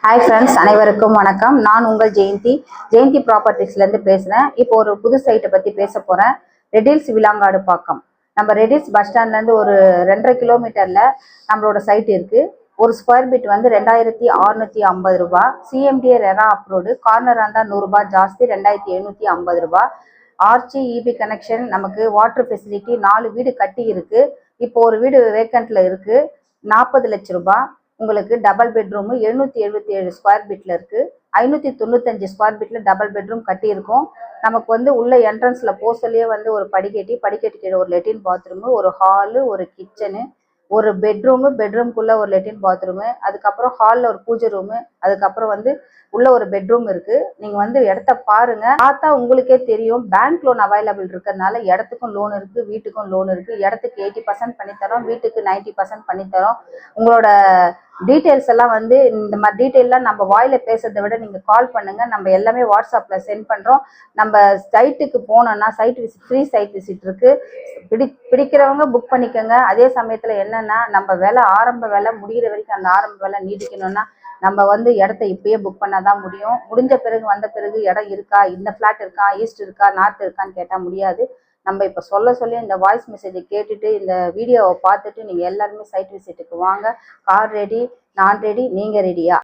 Hi friends, அனைவருக்கும் வணக்கம். நான் உங்கள் ஜெயந்தி ப்ராப்பர்ட்டிஸ்லேருந்து பேசுகிறேன். இப்போ ஒரு புது சைட்டை பற்றி பேச போகிறேன். ரெடில்ஸ் விலாங்காடு பாக்கம். நம்ம ரெடில்ஸ் பஸ் ஸ்டாண்ட்லேருந்து ஒரு 2.5 கிலோமீட்டரில் நம்மளோட சைட் இருக்குது. ஒரு ஸ்கொயர் ஃபீட் வந்து 2650 ரூபா. CMDA RERA approved. கார்னர் இருந்தால் 100 ரூபா ஜாஸ்தி, 2750 ரூபா. ஆர்ச்சி இபி கனெக்ஷன், நமக்கு வாட்டர் ஃபெசிலிட்டி, 4 வீடு கட்டி இருக்குது. இப்போ ஒரு வீடு வேக்கண்ட்டில் இருக்குது, 40 லட்சம் ரூபா. உங்களுக்கு டபுள் பெட்ரூமு 777 ஸ்கொயர் ஃபீட்டில் இருக்குது. 595 ஸ்கொயர் ஃபீட்டில் டபுள் பெட்ரூம் கட்டியிருக்கோம். நமக்கு வந்து உள்ள என்ட்ரன்ஸில் போசல்லே வந்து ஒரு படிக்கட்டு கீழே ஒரு லெட்டின் பாத்ரூமு, ஒரு ஹாலு, ஒரு கிச்சனு, ஒரு பெட்ரூம்குள்ளே ஒரு லெட்டின் பாத்ரூமு, அதுக்கப்புறம் ஹாலில் ஒரு பூஜை ரூமு, அதுக்கப்புறம் வந்து உள்ள ஒரு பெட்ரூம் இருக்குது. நீங்கள் வந்து இடத்த பாருங்கள், பார்த்தா உங்களுக்கே தெரியும். பேங்க் லோன் அவைலபிள் இருக்கிறதுனால இடத்துக்கும் லோன் இருக்குது, வீட்டுக்கும் லோன் இருக்குது. இடத்துக்கு 80% பண்ணித்தரோம், வீட்டுக்கு 90% பண்ணித்தரோம். உங்களோட டீட்டெயில்ஸ் எல்லாம் வந்து இந்த மாதிரி டீட்டெயிலாம் நம்ம வாயில பேசுறதை விட நீங்கள் கால் பண்ணுங்கள். நம்ம எல்லாமே வாட்ஸ்அப்பில் சென்ட் பண்ணுறோம். நம்ம சைட்டுக்கு போனோன்னா side visit, free side visit இருக்குது. பிடிக்கிறவங்க புக் பண்ணிக்கோங்க. அதே சமயத்தில் என்னென்னா, நம்ம ஆரம்ப விலை முடிகிற வரைக்கும் அந்த ஆரம்ப விலை நீடிக்கணும்னா நம்ம வந்து இடத்த இப்பயே புக் பண்ணால் தான் முடியும். முடிஞ்ச பிறகு வந்த பிறகு இடம் இருக்கா, இந்த ஃப்ளாட் இருக்கா, ஈஸ்ட் இருக்கா, நார்த் இருக்கான்னு கேட்டால் முடியாது. நம்ம இப்போ சொல்லி இந்த வாய்ஸ் மெசேஜை கேட்டுட்டு இந்த வீடியோவை பார்த்துட்டு நீங்கள் எல்லாருமே சைட் விசிட்டுக்கு வாங்க. கார் ரெடி, நான் ரெடி, நீங்கள் ரெடியா?